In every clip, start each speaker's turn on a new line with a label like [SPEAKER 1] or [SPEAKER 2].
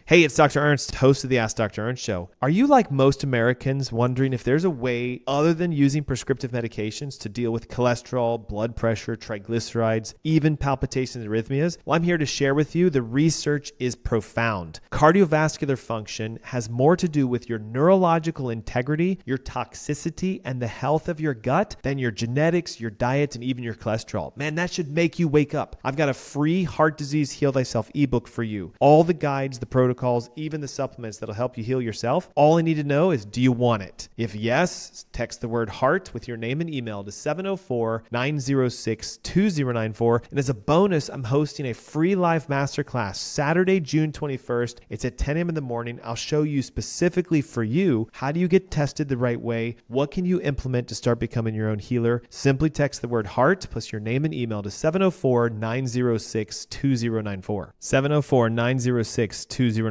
[SPEAKER 1] Hey, it's Dr. Ernst, host of the Ask Dr. Ernst show. Are you like most Americans wondering if there's a way other than using prescriptive medications to deal with cholesterol, blood pressure, triglycerides, even palpitations and arrhythmias? Well, I'm here to share with you the research is profound. Cardiovascular function has more to do with your neurological integrity, your toxicity, and the health of your gut than your genetics, your diet, and even your cholesterol. Man, that should make you wake up. I've got a free Heart Disease Heal Thyself ebook for you. All the guides, the protocols, even the supplements that'll help you heal yourself. All I need to know is, do you want it? If yes, text the word HEART with your name and email to 704-906-2094. And as a bonus, I'm hosting a free live masterclass Saturday, June 21st. It's at 10 a.m. in the morning. I'll show you specifically for you, how do you get tested the right way? What can you implement to start becoming your own healer? Simply text the word HEART plus your name and email to 704-906-2094. 704-906-2094.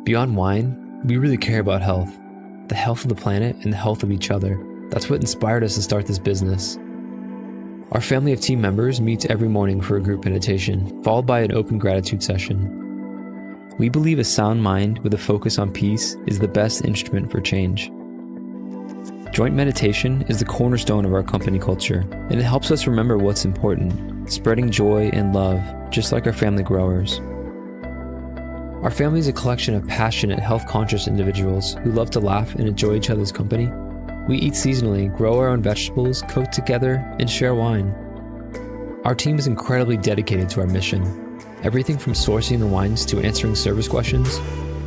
[SPEAKER 2] Beyond wine, we really care about health. The health of the planet and the health of each other. That's what inspired us to start this business. Our family of team members meets every morning for a group meditation, followed by an open gratitude session. We believe a sound mind with a focus on peace is the best instrument for change. Joint meditation is the cornerstone of our company culture, and it helps us remember what's important, spreading joy and love, just like our family growers. Our family is a collection of passionate, health-conscious individuals who love to laugh and enjoy each other's company. We eat seasonally, grow our own vegetables, cook together, and share wine. Our team is incredibly dedicated to our mission. Everything from sourcing the wines to answering service questions.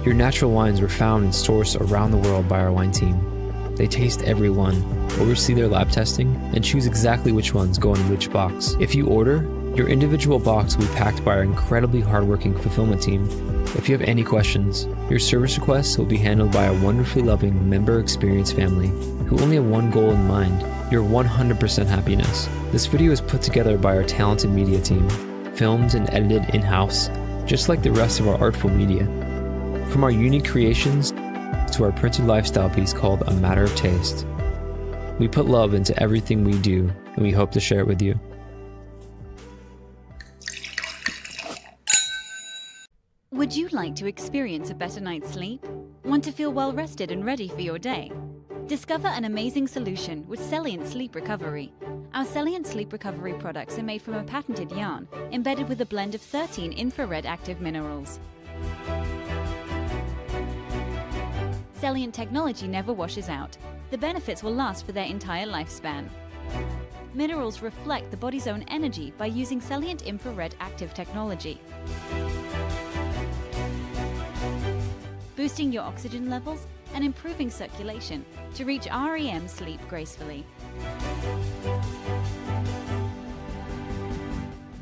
[SPEAKER 2] Your natural wines were found and sourced around the world by our wine team. They taste every one, oversee their lab testing, and choose exactly which ones go in which box. If you order, your individual box will be packed by our incredibly hardworking fulfillment team. If you have any questions, your service requests will be handled by a wonderfully loving member experience family who only have one goal in mind, your 100% happiness. This video is put together by our talented media team, filmed and edited in-house, just like the rest of our artful media. From our unique creations to our printed lifestyle piece called A Matter of Taste. We put love into everything we do, and we hope to share it with you.
[SPEAKER 3] Would you like to experience a better night's sleep? Want to feel well rested and ready for your day? Discover an amazing solution with Celient Sleep Recovery. Our Celient Sleep Recovery products are made from a patented yarn embedded with a blend of 13 infrared active minerals. Celient technology never washes out. The benefits will last for their entire lifespan. Minerals reflect the body's own energy by using Celient infrared active technology, boosting your oxygen levels and improving circulation to reach REM sleep gracefully.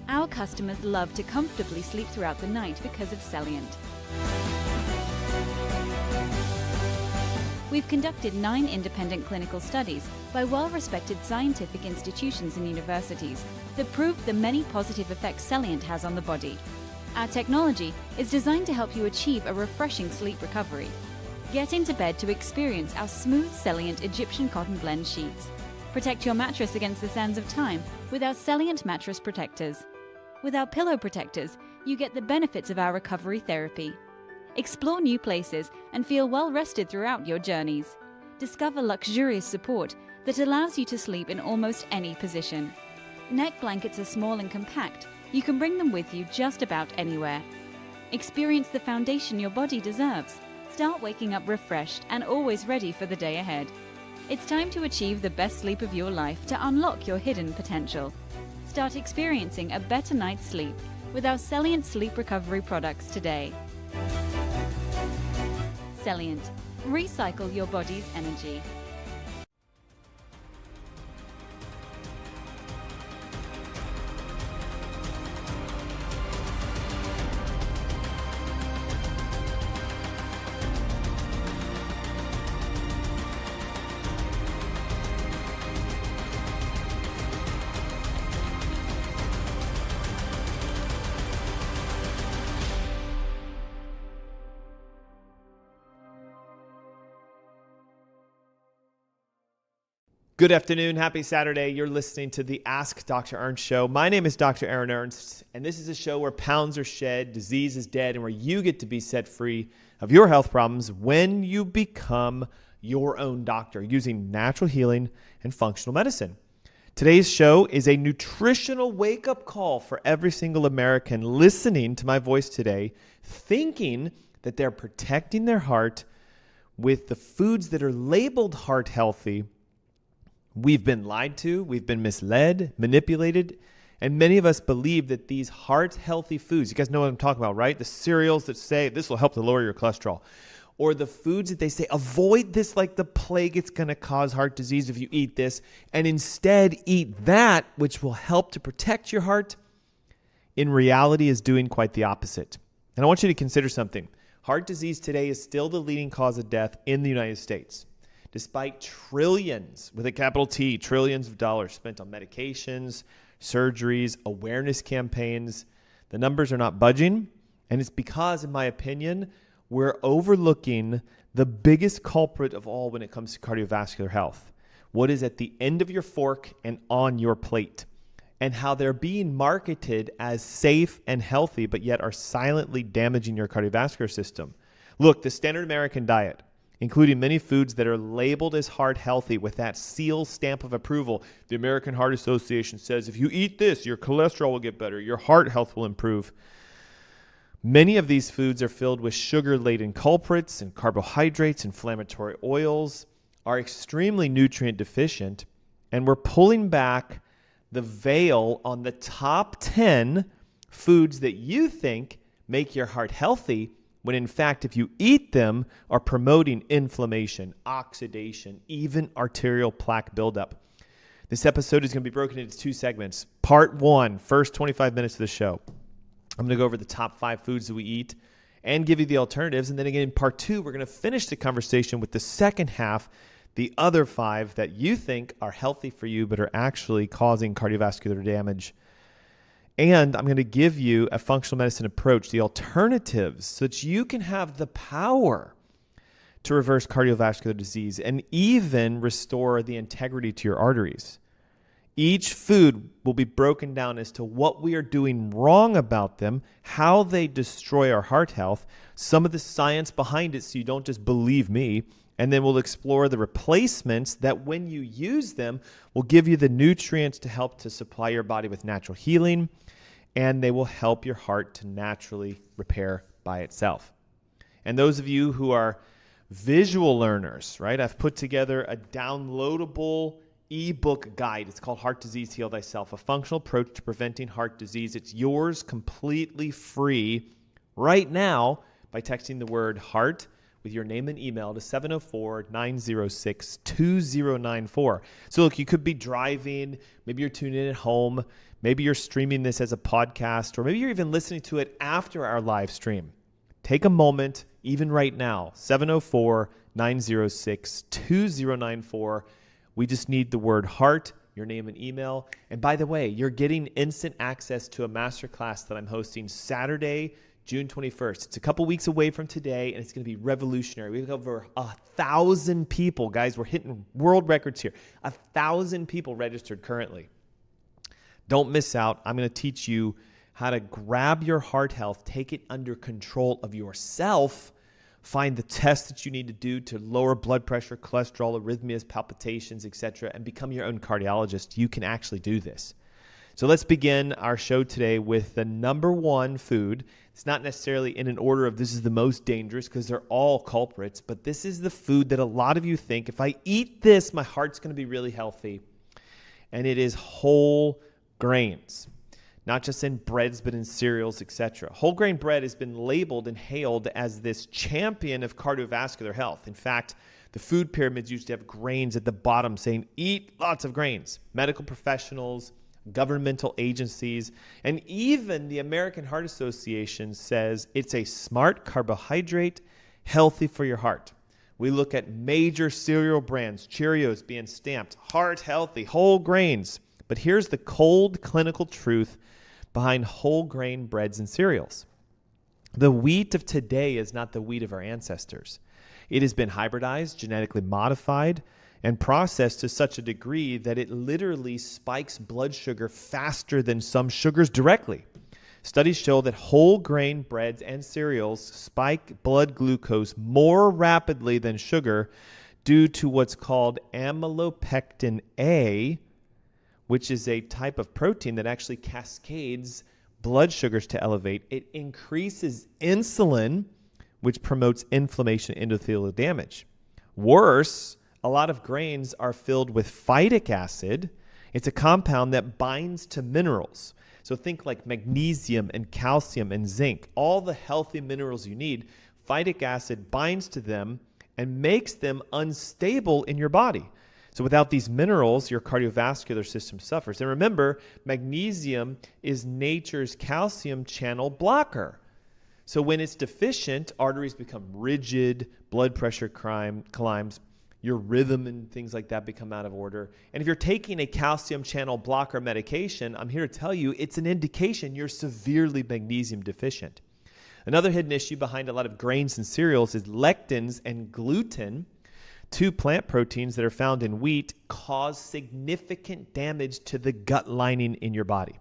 [SPEAKER 3] Our customers love to comfortably sleep throughout the night because of Celient. We've conducted 9 independent clinical studies by well-respected scientific institutions and universities that prove the many positive effects Celient has on the body. Our technology is designed to help you achieve a refreshing sleep recovery. Get into bed to experience our smooth Celient Egyptian cotton blend sheets. Protect your mattress against the sands of time with our Celient mattress protectors. With our pillow protectors, you get the benefits of our recovery therapy. Explore new places and feel well rested throughout your journeys. Discover luxurious support that allows you to sleep in almost any position. Neck blankets are small and compact. You can bring them with you just about anywhere. Experience the foundation your body deserves. Start waking up refreshed and always ready for the day ahead. It's time to achieve the best sleep of your life to unlock your hidden potential. Start experiencing a better night's sleep with our Celient Sleep Recovery products today. Celient. Recycle your body's energy.
[SPEAKER 1] Good afternoon. Happy Saturday. You're listening to the Ask Dr. Ernst show. My name is Dr. Ernst, and this is a show where pounds are shed, disease is dead, and where you get to be set free of your health problems when you become your own doctor using natural healing and functional medicine. Today's show is a nutritional wake-up call for every single American listening to my voice today, thinking that they're protecting their heart with the foods that are labeled heart healthy. We've been lied to, we've been misled, manipulated, and many of us believe that these heart-healthy foods, you guys know what I'm talking about, right? The cereals that say this will help to lower your cholesterol, or the foods that they say avoid this like the plague, it's going to cause heart disease if you eat this, and instead eat that which will help to protect your heart, in reality is doing quite the opposite. And I want you to consider something. Heart disease today is still the leading cause of death in the United States. Despite trillions, with a capital T, trillions of dollars spent on medications, surgeries, awareness campaigns, the numbers are not budging. And it's because, in my opinion, we're overlooking the biggest culprit of all when it comes to cardiovascular health. What is at the end of your fork and on your plate, and how they're being marketed as safe and healthy, but yet are silently damaging your cardiovascular system. Look, the standard American diet, including many foods that are labeled as heart healthy with that seal stamp of approval. The American Heart Association says if you eat this, your cholesterol will get better, your heart health will improve. Many of these foods are filled with sugar-laden culprits and carbohydrates, inflammatory oils, are extremely nutrient deficient, and we're pulling back the veil on the top 10 foods that you think make your heart healthy, when in fact, if you eat them, are promoting inflammation, oxidation, even arterial plaque buildup. This episode is going to be broken into two segments. Part one, first 25 minutes of the show. I'm going to go over the top 5 foods that we eat and give you the alternatives. And then again, in part 2, we're going to finish the conversation with the second half, the other 5 that you think are healthy for you but are actually causing cardiovascular damage. And I'm going to give you a functional medicine approach, the alternatives, so that you can have the power to reverse cardiovascular disease and even restore the integrity to your arteries. Each food will be broken down as to what we are doing wrong about them, how they destroy our heart health, some of the science behind it so you don't just believe me, and then we'll explore the replacements that when you use them will give you the nutrients to help to supply your body with natural healing, and they will help your heart to naturally repair by itself. And those of you who are visual learners, right? I've put together a downloadable ebook guide. It's called Heart Disease Heal Thyself, a functional approach to preventing heart disease. It's yours completely free right now by texting the word HEART with your name and email to 704-906-2094. So look, you could be driving, maybe you're tuning in at home, maybe you're streaming this as a podcast, or maybe you're even listening to it after our live stream. Take a moment, even right now, 704-906-2094. We just need the word HEART, your name and email. And by the way, you're getting instant access to a masterclass that I'm hosting Saturday, June 21st. It's a couple weeks away from today, and it's going to be revolutionary. We have over 1,000 people. Guys, we're hitting world records here. 1,000 people registered currently. Don't miss out. I'm going to teach you how to grab your heart health, take it under control of yourself, find the tests that you need to do to lower blood pressure, cholesterol, arrhythmias, palpitations, etc., and become your own cardiologist. You can actually do this. So let's begin our show today with the number 1 food. It's not necessarily in an order of this is the most dangerous because they're all culprits, but this is the food that a lot of you think, if I eat this, my heart's going to be really healthy. And it is whole grains, not just in breads, but in cereals, etc. Whole grain bread has been labeled and hailed as this champion of cardiovascular health. In fact, the food pyramids used to have grains at the bottom saying, eat lots of grains. Medical professionals, governmental agencies, and even the American Heart Association says it's a smart carbohydrate, healthy for your heart. We look at major cereal brands, Cheerios being stamped, heart healthy, whole grains. But here's the cold clinical truth behind whole grain breads and cereals. The wheat of today is not the wheat of our ancestors. It has been hybridized, genetically modified, and processed to such a degree that it literally spikes blood sugar faster than some sugars directly. Studies show that whole grain breads and cereals spike blood glucose more rapidly than sugar due to what's called amylopectin A, which is a type of protein that actually cascades blood sugars to elevate. It increases insulin, which promotes inflammation and endothelial damage. Worse, a lot of grains are filled with phytic acid. It's a compound that binds to minerals. So think like magnesium and calcium and zinc, all the healthy minerals you need. Phytic acid binds to them and makes them unstable in your body. So without these minerals, your cardiovascular system suffers. And remember, magnesium is nature's calcium channel blocker. So when it's deficient, arteries become rigid, blood pressure climbs, your rhythm and things like that become out of order. And if you're taking a calcium channel blocker medication, I'm here to tell you it's an indication you're severely magnesium deficient. Another hidden issue behind a lot of grains and cereals is lectins and gluten, two plant proteins that are found in wheat, cause significant damage to the gut lining in your body.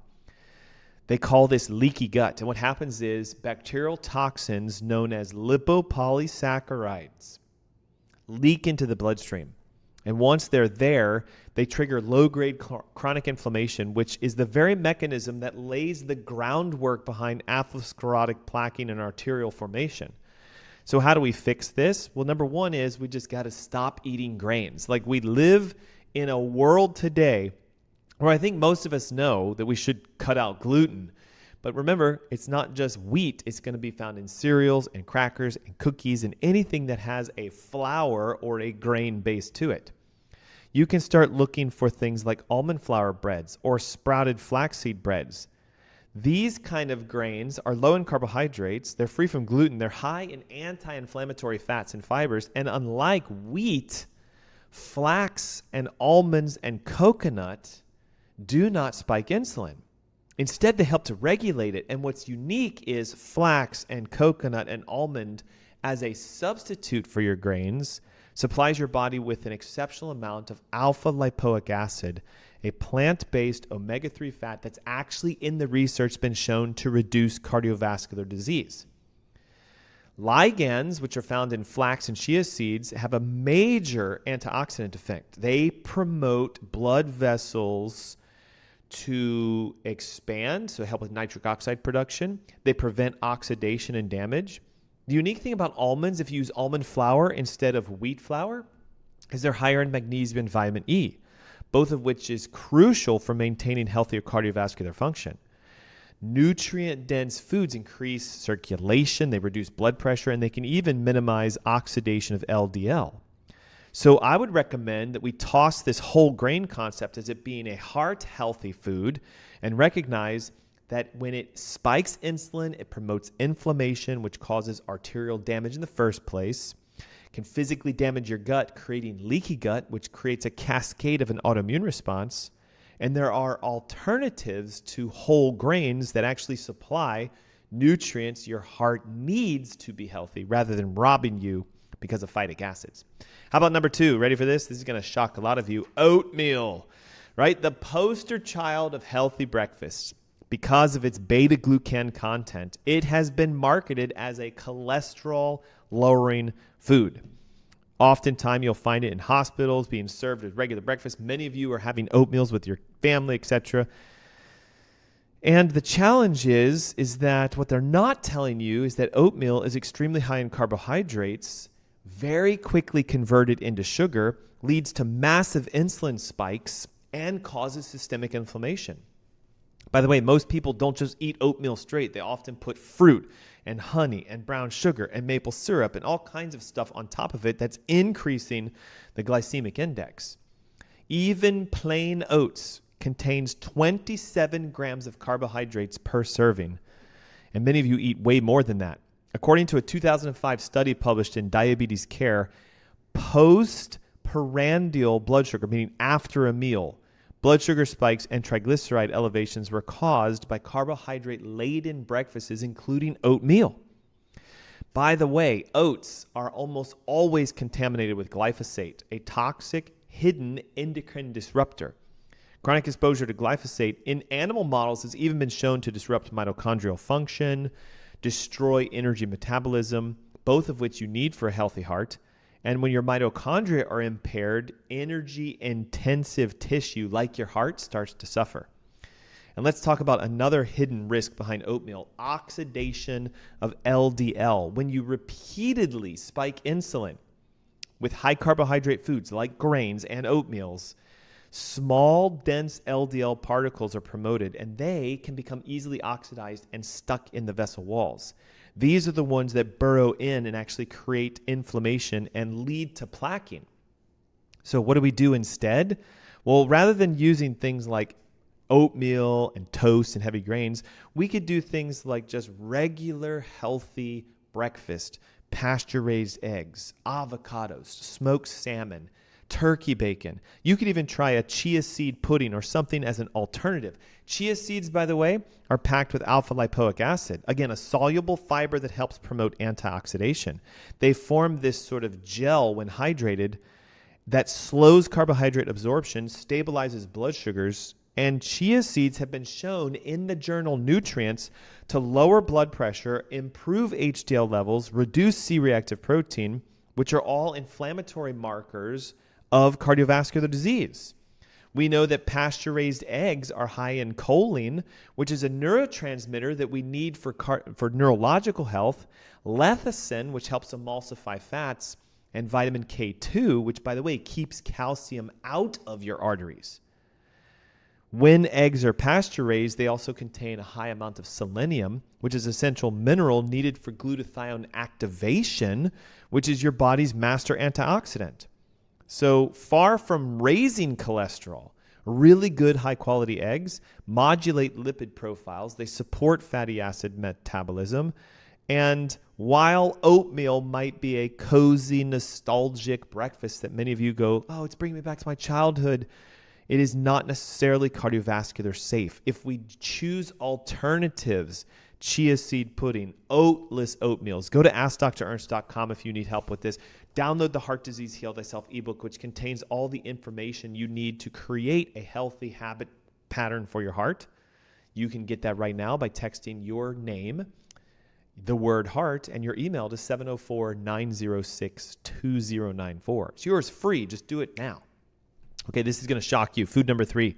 [SPEAKER 1] They call this leaky gut. And what happens is bacterial toxins known as lipopolysaccharides leak into the bloodstream. And once they're there, they trigger low-grade chronic inflammation, which is the very mechanism that lays the groundwork behind atherosclerotic plaquing and arterial formation. So how do we fix this? Well, number one is we just got to stop eating grains. Like, we live in a world today where I think most of us know that we should cut out gluten. But remember, it's not just wheat. It's going to be found in cereals and crackers and cookies and anything that has a flour or a grain base to it. You can start looking for things like almond flour breads or sprouted flaxseed breads. These kind of grains are low in carbohydrates. They're free from gluten. They're high in anti-inflammatory fats and fibers. And unlike wheat, flax and almonds and coconut do not spike insulin. Instead, they help to regulate it. And what's unique is flax and coconut and almond as a substitute for your grains supplies your body with an exceptional amount of alpha lipoic acid, a plant-based omega-3 fat that's actually in the research been shown to reduce cardiovascular disease. Ligands, which are found in flax and chia seeds, have a major antioxidant effect. They promote blood vessels to expand, so help with nitric oxide production. They prevent oxidation and damage. The unique thing about almonds, if you use almond flour instead of wheat flour, is they're higher in magnesium and vitamin E, both of which is crucial for maintaining healthier cardiovascular function. Nutrient-dense foods increase circulation, they reduce blood pressure, and they can even minimize oxidation of LDL. So I would recommend that we toss this whole grain concept as it being a heart-healthy food and recognize that when it spikes insulin, it promotes inflammation, which causes arterial damage in the first place, can physically damage your gut, creating leaky gut, which creates a cascade of an autoimmune response. And there are alternatives to whole grains that actually supply nutrients your heart needs to be healthy rather than robbing you because of phytic acids. How about number two? Ready for this? This is going to shock a lot of you. Oatmeal, right? The poster child of healthy breakfast. Because of its beta-glucan content, it has been marketed as a cholesterol-lowering food. Oftentimes, you'll find it in hospitals being served as regular breakfast. Many of you are having oatmeals with your family, etc. And the challenge is that what they're not telling you is that oatmeal is extremely high in carbohydrates, very quickly converted into sugar, leads to massive insulin spikes, and causes systemic inflammation. By the way, most people don't just eat oatmeal straight. They often put fruit and honey and brown sugar and maple syrup and all kinds of stuff on top of it that's increasing the glycemic index. Even plain oats contains 27 grams of carbohydrates per serving, and many of you eat way more than that. According to a 2005 study published in Diabetes Care, post-prandial blood sugar, meaning after a meal, blood sugar spikes and triglyceride elevations were caused by carbohydrate-laden breakfasts, including oatmeal. By the way, oats are almost always contaminated with glyphosate, a toxic hidden endocrine disruptor. Chronic exposure to glyphosate in animal models has even been shown to disrupt mitochondrial function, destroy energy metabolism, both of which you need for a healthy heart. And when your mitochondria are impaired, energy-intensive tissue like your heart starts to suffer. And let's talk about another hidden risk behind oatmeal, oxidation of LDL. When you repeatedly spike insulin with high carbohydrate foods like grains and oatmeals, small, dense LDL particles are promoted, and they can become easily oxidized and stuck in the vessel walls. These are the ones that burrow in and actually create inflammation and lead to plaquing. So what do we do instead? Well, rather than using things like oatmeal and toast and heavy grains, we could do things like just regular healthy breakfast, pasture-raised eggs, avocados, smoked salmon, turkey bacon. You could even try a chia seed pudding or something as an alternative. Chia seeds, by the way, are packed with alpha lipoic acid. Again, a soluble fiber that helps promote antioxidation. They form this sort of gel when hydrated that slows carbohydrate absorption, stabilizes blood sugars, and chia seeds have been shown in the journal Nutrients to lower blood pressure, improve HDL levels, reduce C-reactive protein, which are all inflammatory markers of cardiovascular disease. We know that pasture-raised eggs are high in choline, which is a neurotransmitter that we need for neurological health, lecithin, which helps emulsify fats, and vitamin K2, which, by the way, keeps calcium out of your arteries. When eggs are pasture-raised, they also contain a high amount of selenium, which is an essential mineral needed for glutathione activation, which is your body's master antioxidant. So far from raising cholesterol, really good high-quality eggs modulate lipid profiles. They support fatty acid metabolism. And while oatmeal might be a cozy, nostalgic breakfast that many of you go, oh, it's bringing me back to my childhood, it is not necessarily cardiovascular safe. If we choose alternatives, chia seed pudding, oatless oatmeals, go to AskDrErnst.com if you need help with this. Download the Heart Disease Heal Thyself ebook, which contains all the information you need to create a healthy habit pattern for your heart. You can get that right now by texting your name, the word heart, and your email to 704-906-2094. It's yours free. Just do it now. Okay, this is going to shock you. Food number 3,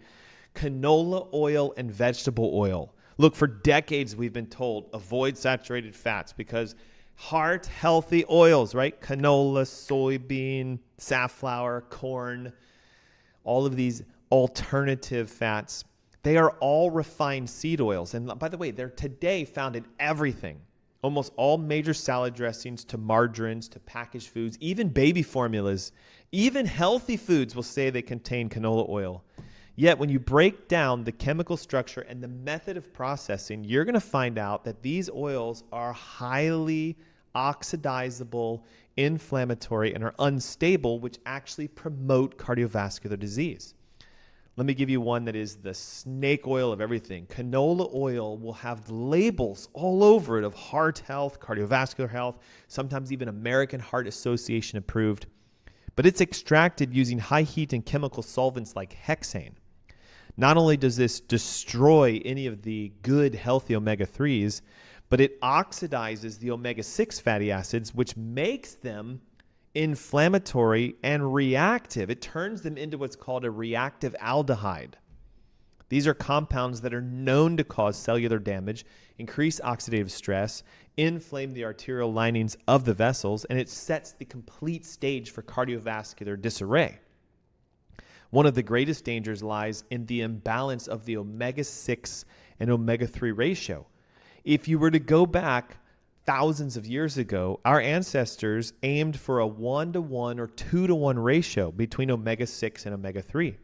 [SPEAKER 1] canola oil and vegetable oil. Look, for decades we've been told avoid saturated fats because heart healthy oils, right? Canola, soybean, safflower, corn, all of these alternative fats, they are all refined seed oils. And by the way, they're today found in everything. Almost all major salad dressings to margarines to packaged foods, even baby formulas, even healthy foods will say they contain canola oil. Yet when you break down the chemical structure and the method of processing, you're going to find out that these oils are highly oxidizable, inflammatory, and are unstable, which actually promote cardiovascular disease. Let me give you one that is the snake oil of everything. Canola oil will have labels all over it of heart health, cardiovascular health, sometimes even American Heart Association approved. But it's extracted using high heat and chemical solvents like hexane. Not only does this destroy any of the good, healthy omega-3s, but it oxidizes the omega-6 fatty acids, which makes them inflammatory and reactive. It turns them into what's called a reactive aldehyde. These are compounds that are known to cause cellular damage, increase oxidative stress, inflame the arterial linings of the vessels, and it sets the complete stage for cardiovascular disarray. One of the greatest dangers lies in the imbalance of the omega-6 and omega-3 ratio. If you were to go back thousands of years ago, our ancestors aimed for a 1-to-1 or 2-to-1 ratio between omega-6 and omega-3.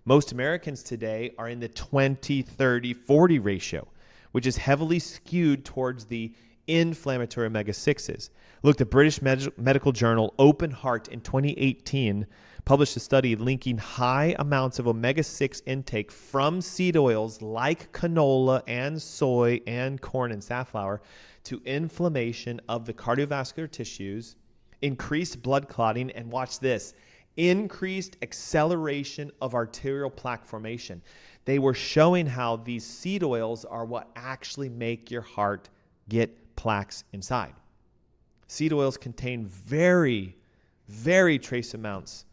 [SPEAKER 1] Most Americans today are in the 20, 30, 40 ratio, which is heavily skewed towards the inflammatory omega-6s. Look, the British medical journal Open Heart in 2018 published a study linking high amounts of omega-6 intake from seed oils like canola and soy and corn and safflower to inflammation of the cardiovascular tissues, increased blood clotting, and watch this, increased acceleration of arterial plaque formation. They were showing how these seed oils are what actually make your heart get plaques inside. Seed oils contain very, very trace amounts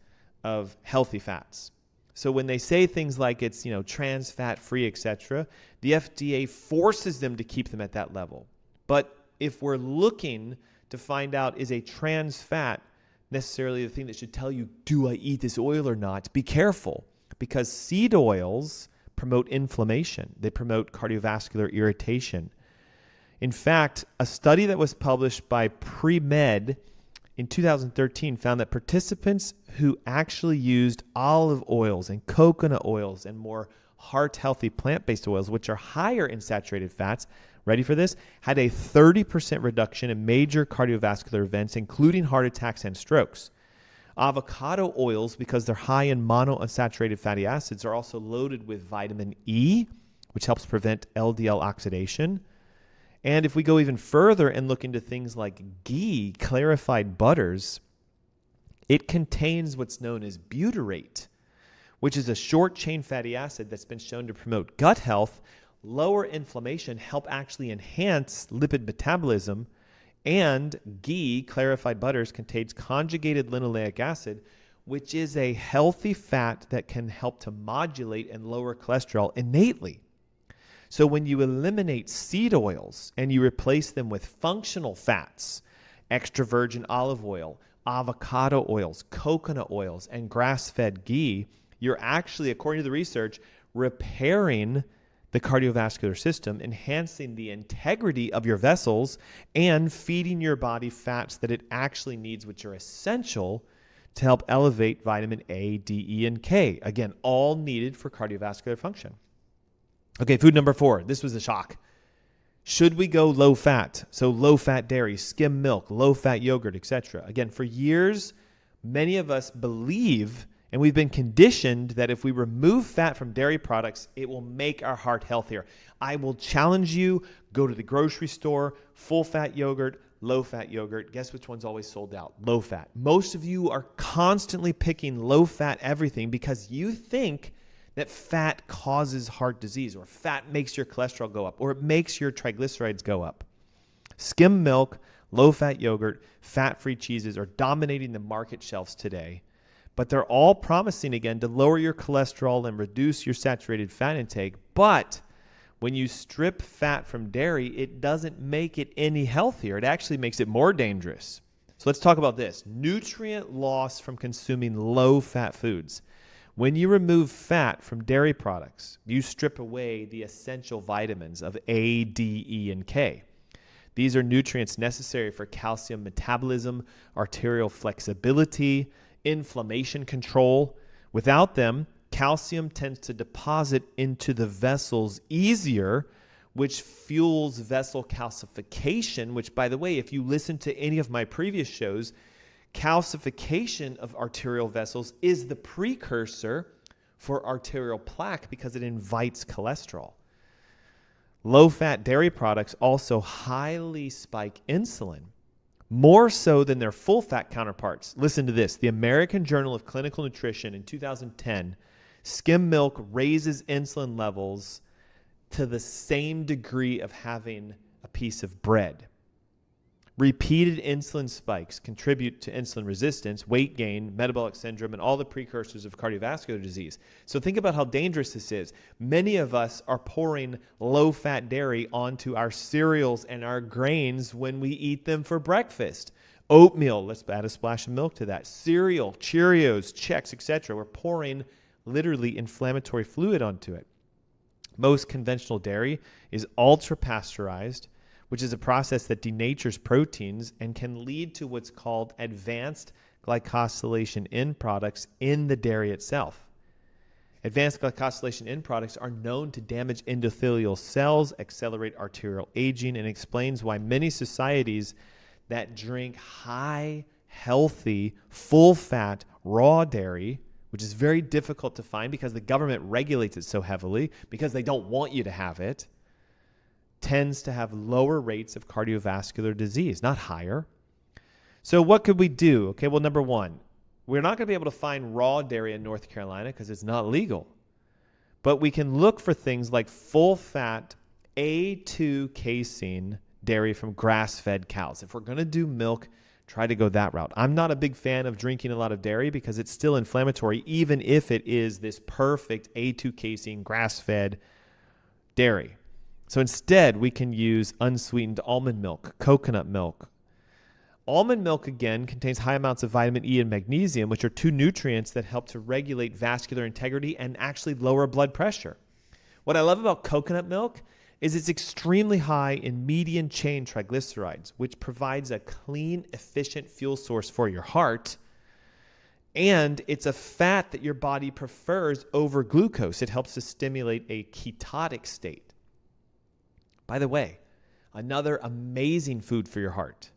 [SPEAKER 1] of healthy fats. So when they say things like it's, trans fat free, etc., the FDA forces them to keep them at that level. But if we're looking to find out, is a trans fat necessarily the thing that should tell you, do I eat this oil or not? Be careful, because seed oils promote inflammation. They promote cardiovascular irritation. In fact, a study that was published by Pre-Med in 2013 found that participants who actually used olive oils and coconut oils and more heart-healthy plant-based oils, which are higher in saturated fats, ready for this, had a 30% reduction in major cardiovascular events, including heart attacks and strokes. Avocado oils, because they're high in monounsaturated fatty acids, are also loaded with vitamin E, which helps prevent LDL oxidation. And if we go even further and look into things like ghee, clarified butters, it contains what's known as butyrate, which is a short-chain fatty acid that's been shown to promote gut health, lower inflammation, help actually enhance lipid metabolism, and ghee, clarified butters, contains conjugated linoleic acid, which is a healthy fat that can help to modulate and lower cholesterol innately. So when you eliminate seed oils and you replace them with functional fats, extra virgin olive oil, avocado oils, coconut oils, and grass-fed ghee, you're actually, according to the research, repairing the cardiovascular system, enhancing the integrity of your vessels, and feeding your body fats that it actually needs, which are essential to help elevate vitamin A, D, E, and K. Again, all needed for cardiovascular function. Okay, food number 4. This was a shock. Should we go low fat? So low fat dairy, skim milk, low fat yogurt, etc. Again, for years, many of us believe, and we've been conditioned, that if we remove fat from dairy products, it will make our heart healthier. I will challenge you, go to the grocery store, full fat yogurt, low fat yogurt. Guess which one's always sold out? Low fat. Most of you are constantly picking low fat everything because you think that fat causes heart disease, or fat makes your cholesterol go up, or it makes your triglycerides go up. Skim milk, low-fat yogurt, fat-free cheeses are dominating the market shelves today, but they're all promising, again, to lower your cholesterol and reduce your saturated fat intake. But when you strip fat from dairy, it doesn't make it any healthier. It actually makes it more dangerous. So let's talk about this. Nutrient loss from consuming low-fat foods. When you remove fat from dairy products, you strip away the essential vitamins of A, D, E, and K. These are nutrients necessary for calcium metabolism, arterial flexibility, inflammation control. Without them, calcium tends to deposit into the vessels easier, which fuels vessel calcification, which, by the way, if you listen to any of my previous shows, calcification of arterial vessels is the precursor for arterial plaque because it invites cholesterol. Low-fat dairy products also highly spike insulin, more so than their full-fat counterparts. Listen to this. The American Journal of Clinical Nutrition in 2010, skim milk raises insulin levels to the same degree of having a piece of bread. Repeated insulin spikes contribute to insulin resistance, weight gain, metabolic syndrome, and all the precursors of cardiovascular disease. So think about how dangerous this is. Many of us are pouring low-fat dairy onto our cereals and our grains when we eat them for breakfast. Oatmeal, let's add a splash of milk to that. Cereal, Cheerios, Chex, etc. We're pouring literally inflammatory fluid onto it. Most conventional dairy is ultra-pasteurized, which is a process that denatures proteins and can lead to what's called advanced glycosylation end products in the dairy itself. Advanced glycosylation end products are known to damage endothelial cells, accelerate arterial aging, and explains why many societies that drink high, healthy, full-fat, raw dairy, which is very difficult to find because the government regulates it so heavily because they don't want you to have it, tends to have lower rates of cardiovascular disease, not higher. So what could we do? Okay, well, number one, We're not going to be able to find raw dairy in North Carolina because it's not legal. But we can look for things like full-fat A2 casein dairy from grass-fed cows. If we're going to do milk, try to go that route. I'm not a big fan of drinking a lot of dairy because it's still inflammatory, even if it is this perfect A2 casein grass-fed dairy. So instead, we can use unsweetened almond milk, coconut milk. Almond milk, again, contains high amounts of vitamin E and magnesium, which are two nutrients that help to regulate vascular integrity and actually lower blood pressure. What I love about coconut milk is it's extremely high in medium chain triglycerides, which provides a clean, efficient fuel source for your heart. And it's a fat that your body prefers over glucose. It helps to stimulate a ketotic state. By the way, another amazing food for your heart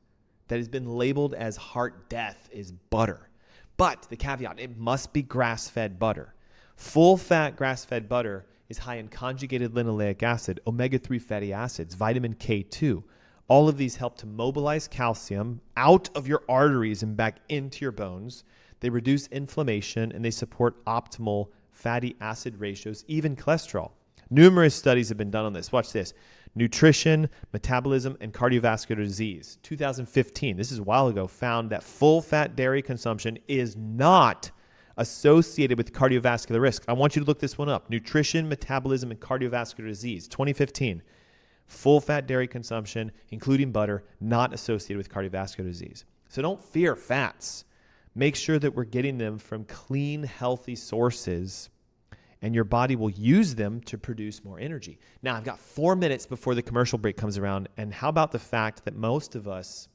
[SPEAKER 1] that has been labeled as heart death is butter. But the caveat, it must be grass-fed butter. Full-fat grass-fed butter is high in conjugated linoleic acid, omega-3 fatty acids, vitamin K2. All of these help to mobilize calcium out of your arteries and back into your bones. They reduce inflammation and they support optimal fatty acid ratios, even cholesterol. Numerous studies have been done on this. Watch this. Nutrition, Metabolism, and Cardiovascular Disease, 2015, this is a while ago, found that full-fat dairy consumption is not associated with cardiovascular risk. I want you to look this one up. Nutrition, Metabolism, and Cardiovascular Disease, 2015. Full-fat dairy consumption, including butter, not associated with cardiovascular disease. So don't fear fats. Make sure that we're getting them from clean, healthy sources, and your body will use them to produce more energy. Now, I've got 4 minutes before the commercial break comes around, and how about the fact that most of us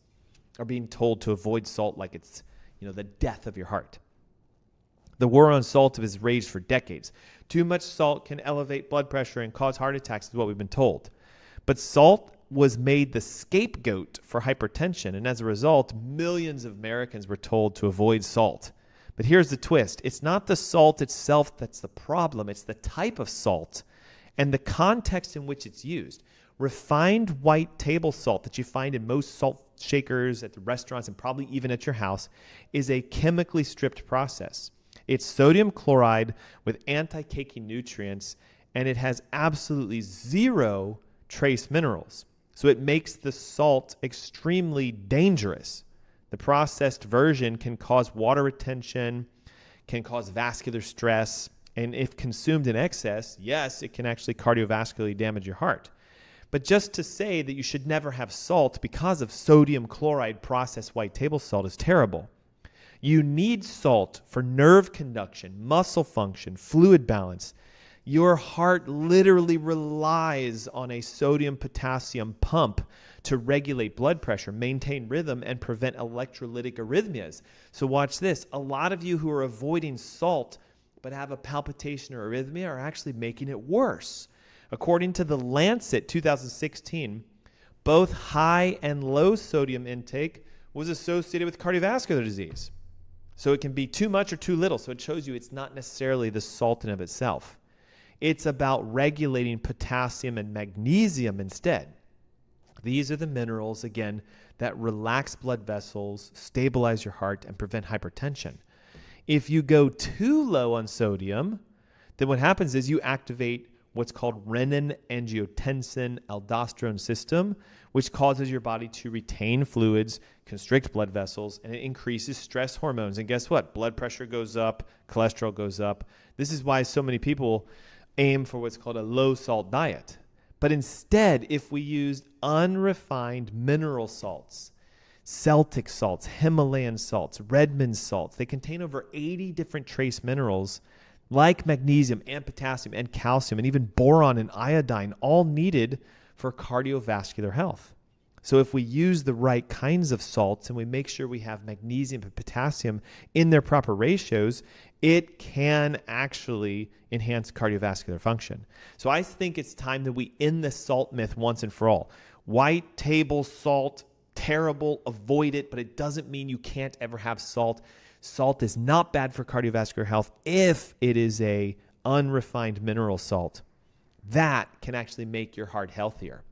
[SPEAKER 1] are being told to avoid salt like it's, the death of your heart. The war on salt has raged for decades. Too much salt can elevate blood pressure and cause heart attacks is what we've been told. But salt was made the scapegoat for hypertension, and as a result, millions of Americans were told to avoid salt. But here's the twist. It's not the salt itself that's the problem. It's the type of salt and the context in which it's used. Refined white table salt that you find in most salt shakers at the restaurants and probably even at your house is a chemically stripped process. It's sodium chloride with anti-caking nutrients, and it has absolutely zero trace minerals. So it makes the salt extremely dangerous. The processed version can cause water retention, can cause vascular stress, and if consumed in excess, yes, it can actually cardiovascularly damage your heart. But just to say that you should never have salt because of sodium chloride processed white table salt is terrible. You need salt for nerve conduction, muscle function, fluid balance. Your heart literally relies on a sodium-potassium pump to regulate blood pressure, maintain rhythm, and prevent electrolytic arrhythmias. So watch this. A lot of you who are avoiding salt but have a palpitation or arrhythmia are actually making it worse. According to the Lancet 2016, both high and low sodium intake was associated with cardiovascular disease. So it can be too much or too little. So it shows you it's not necessarily the salt in of itself. It's about regulating potassium and magnesium instead. These are the minerals, again, that relax blood vessels, stabilize your heart, and prevent hypertension. If you go too low on sodium, then what happens is you activate what's called renin-angiotensin-aldosterone system, which causes your body to retain fluids, constrict blood vessels, and it increases stress hormones. And guess what? Blood pressure goes up, cholesterol goes up. This is why so many people aim for what's called a low-salt diet. But instead, if we used unrefined mineral salts, Celtic salts, Himalayan salts, Redmond salts, they contain over 80 different trace minerals like magnesium and potassium and calcium and even boron and iodine, all needed for cardiovascular health. So if we use the right kinds of salts and we make sure we have magnesium and potassium in their proper ratios, it can actually enhance cardiovascular function. So I think it's time that we end the salt myth once and for all. White table salt, terrible, avoid it, but it doesn't mean you can't ever have salt. Salt is not bad for cardiovascular health if it is a unrefined mineral salt. That can actually make your heart healthier.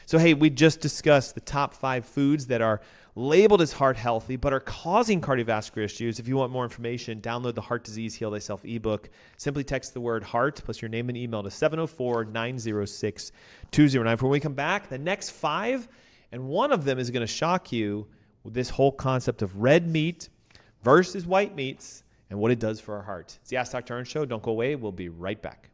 [SPEAKER 1] So, hey, we just discussed the top 5 foods that are labeled as heart healthy, but are causing cardiovascular issues. If you want more information, download the Heart Disease Heal Thyself ebook. Simply text the word heart plus your name and email to 704-906-2094. When we come back, the next 5, and one of them is going to shock you with this whole concept of red meat versus white meats and what it does for our heart. It's the Ask Dr. Ernst Show. Don't go away. We'll be right back.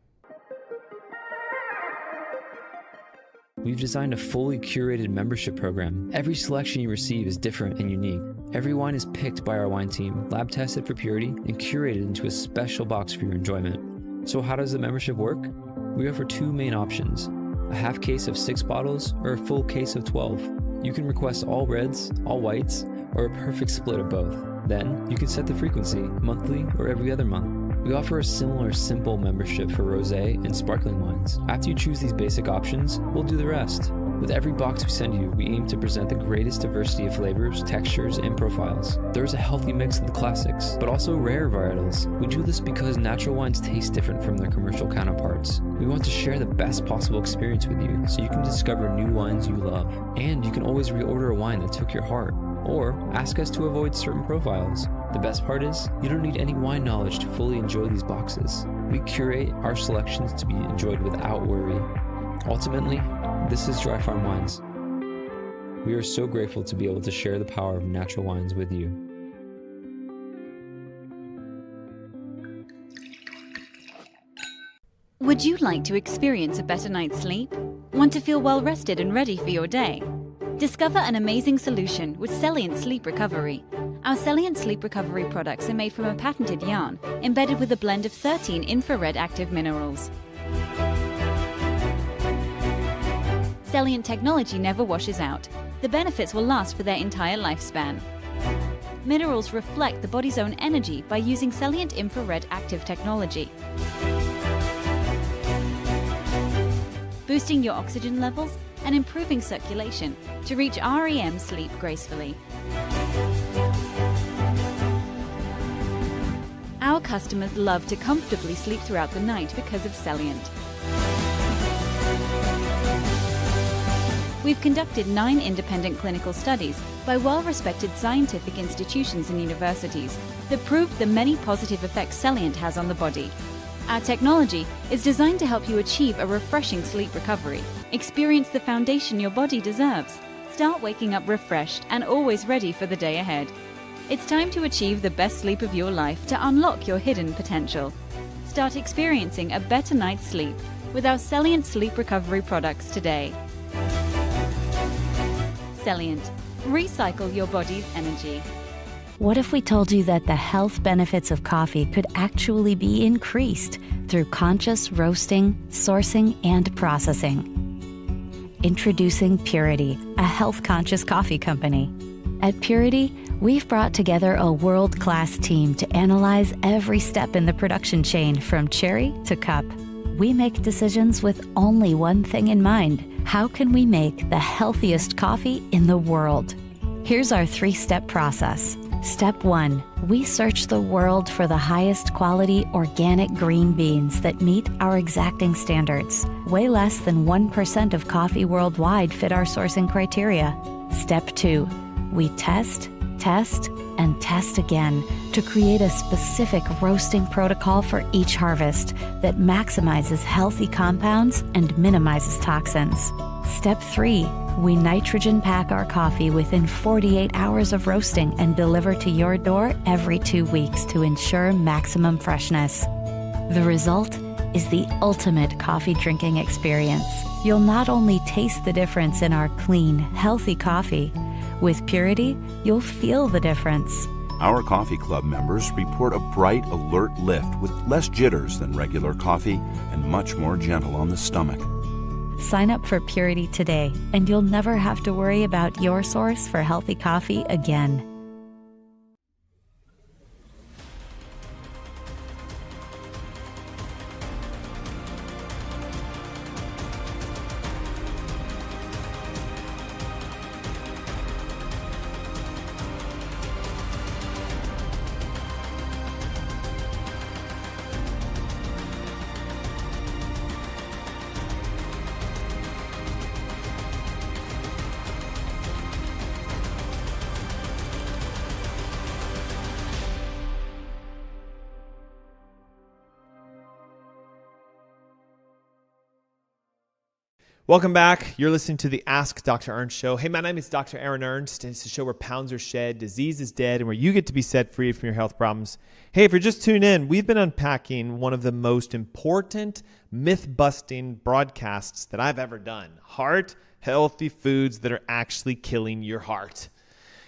[SPEAKER 2] We've designed a fully curated membership program. Every selection you receive is different and unique. Every wine is picked by our wine team, lab tested for purity, and curated into a special box for your enjoyment. So how does the membership work? We offer 2 main options, a half case of 6 bottles or a full case of 12. You can request all reds, all whites, or a perfect split of both. Then you can set the frequency, monthly or every other month. We offer a similar simple membership for rosé and sparkling wines. After you choose these basic options, we'll do the rest. With every box we send you, we aim to present the greatest diversity of flavors, textures, and profiles. There's a healthy mix of the classics, but also rare varietals. We do this because natural wines taste different from their commercial counterparts. We want to share the best possible experience with you, so you can discover new wines you love. And you can always reorder a wine that took your heart, or ask us to avoid certain profiles. The best part is, you don't need any wine knowledge to fully enjoy these boxes. We curate our selections to be enjoyed without worry. Ultimately, this is Dry Farm Wines. We are so grateful to be able to share the power of natural wines with you.
[SPEAKER 3] Would you like to experience a better night's sleep? Want to feel well rested and ready for your day? Discover an amazing solution with Celliant Sleep Recovery. Our Celliant Sleep Recovery products are made from a patented yarn embedded with a blend of 13 infrared active minerals. Celliant technology never washes out. The benefits will last for their entire lifespan. Minerals reflect the body's own energy by using Celliant infrared active technology, boosting your oxygen levels and improving circulation to reach REM sleep gracefully. Our customers love to comfortably sleep throughout the night because of Celliant. We've conducted 9 independent clinical studies by well-respected scientific institutions and universities that prove the many positive effects Celliant has on the body. Our technology is designed to help you achieve a refreshing sleep recovery. Experience the foundation your body deserves. Start waking up refreshed and always ready for the day ahead. It's time to achieve the best sleep of your life to unlock your hidden potential. Start experiencing a better night's sleep with our Celliant Sleep Recovery products today. Celliant. Recycle your body's energy.
[SPEAKER 4] What if we told you that the health benefits of coffee could actually be increased through conscious roasting, sourcing, and processing? Introducing Purity, a health-conscious coffee company. At Purity, we've brought together a world-class team to analyze every step in the production chain from cherry to cup. We make decisions with only one thing in mind. How can we make the healthiest coffee in the world? Here's our 3-step process. Step 1. We search the world for the highest quality organic green beans that meet our exacting standards. Way less than 1% of coffee worldwide fit our sourcing criteria. Step 2. We test, and test again to create a specific roasting protocol for each harvest that maximizes healthy compounds and minimizes toxins. Step 3. We nitrogen pack our coffee within 48 hours of roasting and deliver to your door every 2 weeks to ensure maximum freshness. The result is the ultimate coffee drinking experience. You'll not only taste the difference in our clean, healthy coffee, with Purity, you'll feel the difference.
[SPEAKER 5] Our coffee club members report a bright, alert lift with less jitters than regular coffee and much more gentle on the stomach.
[SPEAKER 4] Sign up for Purity today, and you'll never have to worry about your source for healthy coffee again.
[SPEAKER 1] Welcome back. You're listening to the Ask Dr. Ernst show. Hey, my name is Dr. Ernst, and it's a show where pounds are shed, disease is dead, and where you get to be set free from your health problems. Hey, if you're just tuning in, we've been unpacking one of the most important myth-busting broadcasts that I've ever done. Heart-healthy foods that are actually killing your heart.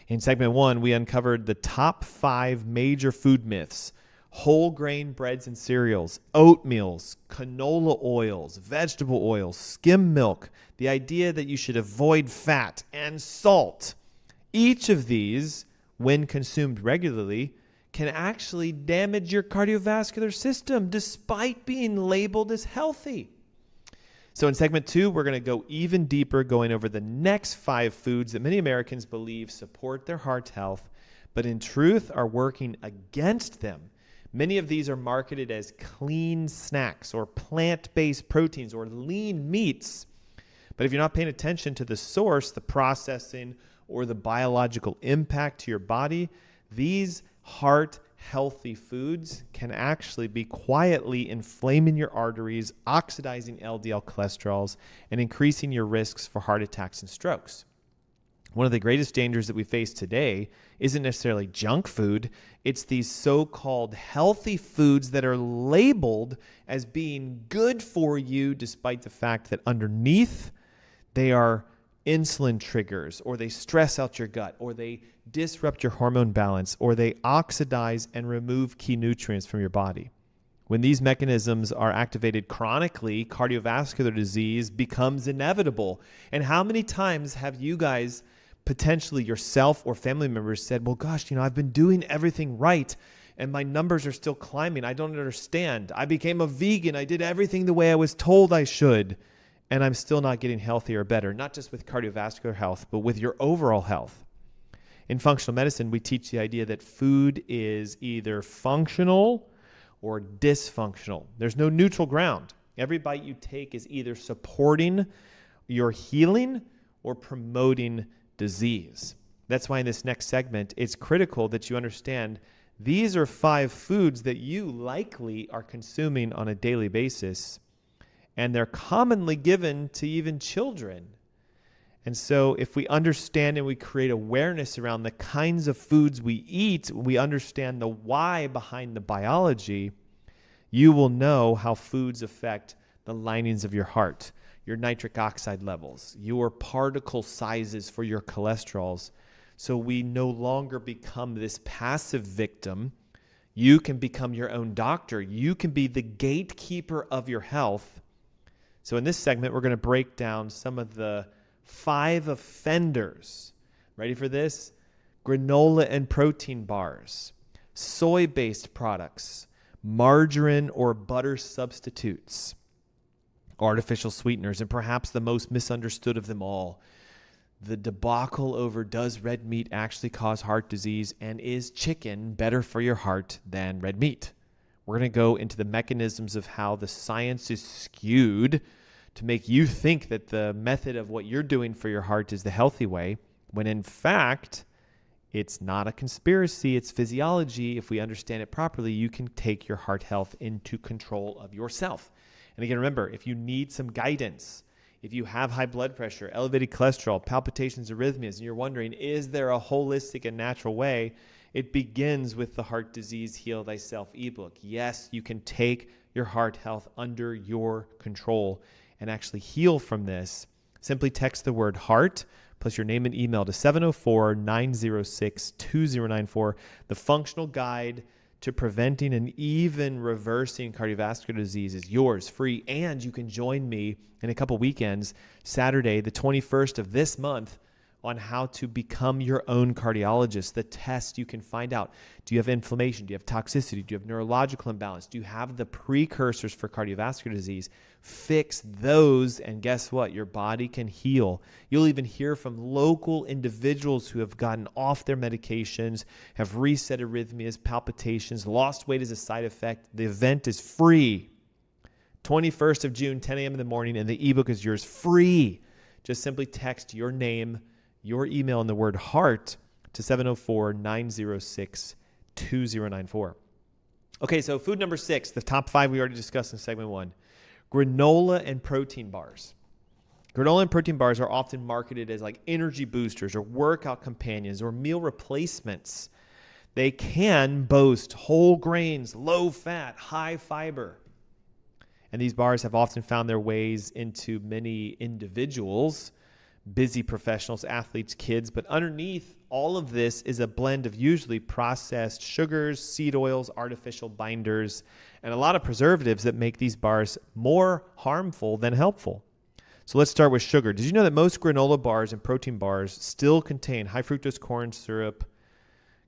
[SPEAKER 1] In segment 1, we uncovered the top 5 major food myths: whole grain breads and cereals, oatmeals, canola oils, vegetable oils, skim milk, the idea that you should avoid fat, and salt. Each of these, when consumed regularly, can actually damage your cardiovascular system despite being labeled as healthy. So in segment 2, we're going to go even deeper, going over the next 5 foods that many Americans believe support their heart health, but in truth are working against them. Many of these are marketed as clean snacks or plant-based proteins or lean meats. But if you're not paying attention to the source, the processing, or the biological impact to your body, these heart-healthy foods can actually be quietly inflaming your arteries, oxidizing LDL cholesterols, and increasing your risks for heart attacks and strokes. One of the greatest dangers that we face today isn't necessarily junk food. It's these so-called healthy foods that are labeled as being good for you, despite the fact that underneath they are insulin triggers, or they stress out your gut, or they disrupt your hormone balance, or they oxidize and remove key nutrients from your body. When these mechanisms are activated chronically, cardiovascular disease becomes inevitable. And how many times have you guys, potentially yourself or family members, said, well, gosh, I've been doing everything right and my numbers are still climbing. I don't understand. I became a vegan. I did everything the way I was told I should, and I'm still not getting healthier or better, not just with cardiovascular health, but with your overall health. In functional medicine, we teach the idea that food is either functional or dysfunctional. There's no neutral ground. Every bite you take is either supporting your healing or promoting disease. That's why in this next segment, it's critical that you understand these are 5 foods that you likely are consuming on a daily basis, and they're commonly given to even children. And so if we understand and we create awareness around the kinds of foods we eat, we understand the why behind the biology, you will know how foods affect the linings of your heart, your nitric oxide levels, your particle sizes for your cholesterols. So we no longer become this passive victim. You can become your own doctor. You can be the gatekeeper of your health. So in this segment, we're going to break down some of the 5 offenders. Ready for this? Granola and protein bars, soy-based products, margarine or butter substitutes, artificial sweeteners, and perhaps the most misunderstood of them all, the debacle over does red meat actually cause heart disease, and is chicken better for your heart than red meat? We're going to go into the mechanisms of how the science is skewed to make you think that the method of what you're doing for your heart is the healthy way, when in fact, it's not a conspiracy, it's physiology. If we understand it properly, you can take your heart health into control of yourself. And again, remember, if you need some guidance, if you have high blood pressure, elevated cholesterol, palpitations, arrhythmias, and you're wondering, is there a holistic and natural way? It begins with the Heart Disease Heal Thyself ebook. Yes, you can take your heart health under your control and actually heal from this. Simply text the word HEART plus your name and email to 704-906-2094. The functional guide to preventing and even reversing cardiovascular disease is yours, free, and you can join me in a couple weekends, Saturday, the 21st of this month, on how to become your own cardiologist. The test you can find out. Do you have inflammation? Do you have toxicity? Do you have neurological imbalance? Do you have the precursors for cardiovascular disease? Fix those, and guess what? Your body can heal. You'll even hear from local individuals who have gotten off their medications, have reset arrhythmias, palpitations, lost weight as a side effect. The event is free. 21st of June, 10 a.m. in the morning, and the ebook is yours free. Just simply text your name, your email, and the word HEART to 704-906-2094. Okay, so food number 6, the top 5 we already discussed in segment 1. Granola and protein bars. Granola and protein bars are often marketed as like energy boosters or workout companions or meal replacements. They can boast whole grains, low fat, high fiber. And these bars have often found their ways into many individuals, busy professionals, athletes, kids. But underneath all of this is a blend of usually processed sugars, seed oils, artificial binders, and a lot of preservatives that make these bars more harmful than helpful. So let's start with sugar. Did you know that most granola bars and protein bars still contain high fructose corn syrup,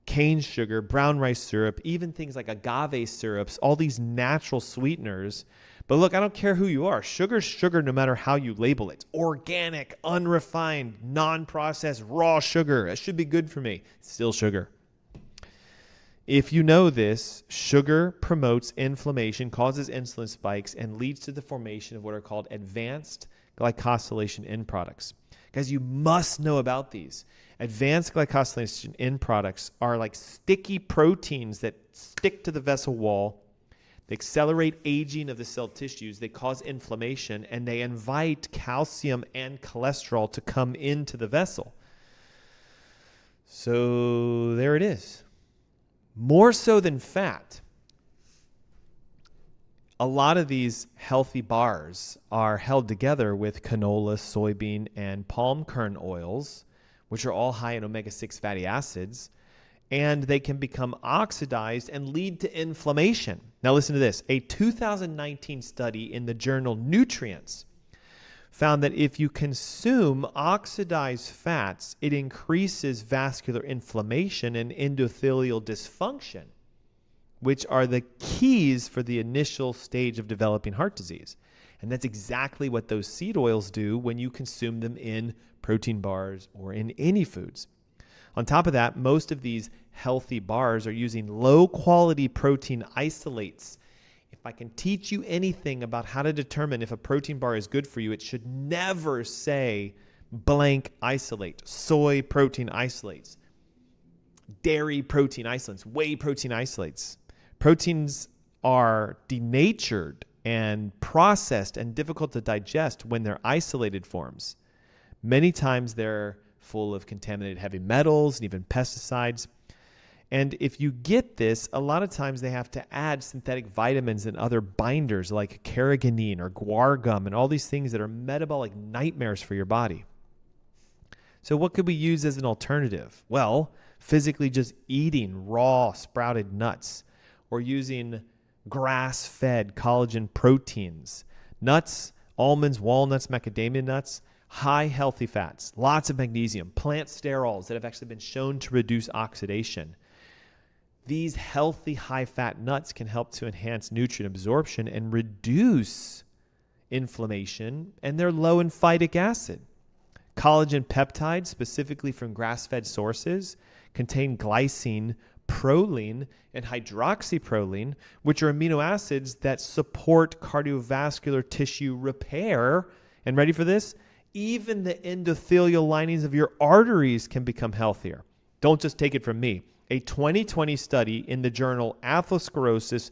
[SPEAKER 1] cane sugar, brown rice syrup, even things like agave syrups, all these natural sweeteners? But look, I don't care who you are. Sugar's sugar no matter how you label it. Organic, unrefined, non-processed, raw sugar. That should be good for me. It's still sugar. If you know this, sugar promotes inflammation, causes insulin spikes, and leads to the formation of what are called advanced glycosylation end products. Guys, you must know about these. Advanced glycosylation end products are like sticky proteins that stick to the vessel wall. They accelerate aging of the cell tissues, they cause inflammation, and they invite calcium and cholesterol to come into the vessel. So there it is. More so than fat, a lot of these healthy bars are held together with canola, soybean, and palm kernel oils, which are all high in omega-6 fatty acids, and they can become oxidized and lead to inflammation. Now listen to this. A 2019 study in the journal Nutrients found that if you consume oxidized fats, it increases vascular inflammation and endothelial dysfunction, which are the keys for the initial stage of developing heart disease. And that's exactly what those seed oils do when you consume them in protein bars or in any foods. On top of that, most of these healthy bars are using low-quality protein isolates. If I can teach you anything about how to determine if a protein bar is good for you, it should never say blank isolate, soy protein isolates, dairy protein isolates, whey protein isolates. Proteins are denatured and processed and difficult to digest when they're isolated forms. Many times they're full of contaminated heavy metals and even pesticides. And if you get this, a lot of times they have to add synthetic vitamins and other binders like carrageenan or guar gum and all these things that are metabolic nightmares for your body. So what could we use as an alternative? Well, physically just eating raw sprouted nuts or using grass-fed collagen proteins, nuts, almonds, walnuts, macadamia nuts, high healthy fats, lots of magnesium, plant sterols that have actually been shown to reduce oxidation. These healthy high-fat nuts can help to enhance nutrient absorption and reduce inflammation, and they're low in phytic acid. Collagen peptides, specifically from grass-fed sources, contain glycine, proline, and hydroxyproline, which are amino acids that support cardiovascular tissue repair. And ready for this? Even the endothelial linings of your arteries can become healthier. Don't just take it from me. A 2020 study in the journal Atherosclerosis,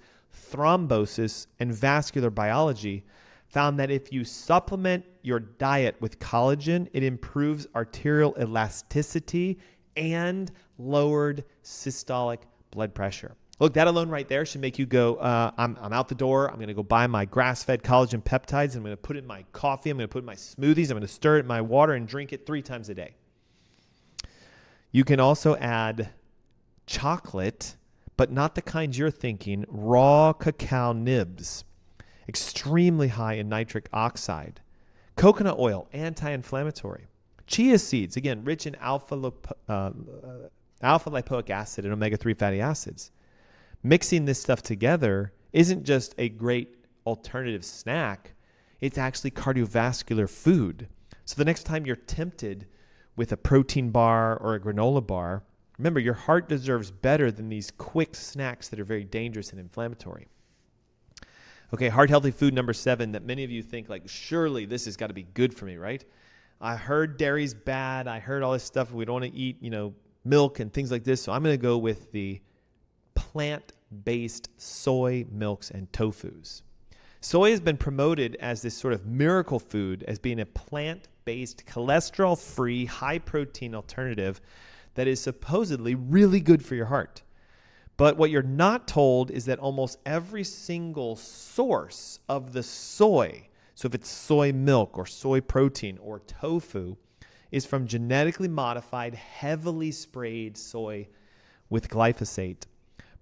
[SPEAKER 1] Thrombosis, and Vascular Biology found that if you supplement your diet with collagen, it improves arterial elasticity and lowered systolic blood pressure. Look, that alone right there should make you go, I'm out the door. I'm going to go buy my grass-fed collagen peptides. I'm going to put it in my coffee. I'm going to put it in my smoothies. I'm going to stir it in my water and drink it 3 times a day. You can also add chocolate, but not the kind you're thinking, raw cacao nibs, extremely high in nitric oxide. Coconut oil, anti-inflammatory. Chia seeds, again, rich in alpha lipoic acid and omega-3 fatty acids. Mixing this stuff together isn't just a great alternative snack, it's actually cardiovascular food. So the next time you're tempted with a protein bar or a granola bar, remember, your heart deserves better than these quick snacks that are very dangerous and inflammatory. Okay, heart-healthy food number 7 that many of you think, like, surely this has got to be good for me, right? I heard dairy's bad. I heard all this stuff. We don't want to eat, milk and things like this. So I'm going to go with the plant-based soy milks and tofus. Soy has been promoted as this sort of miracle food, as being a plant-based, cholesterol-free, high-protein alternative that is supposedly really good for your heart. But what you're not told is that almost every single source of the soy, so if it's soy milk or soy protein or tofu, is from genetically modified, heavily sprayed soy with glyphosate,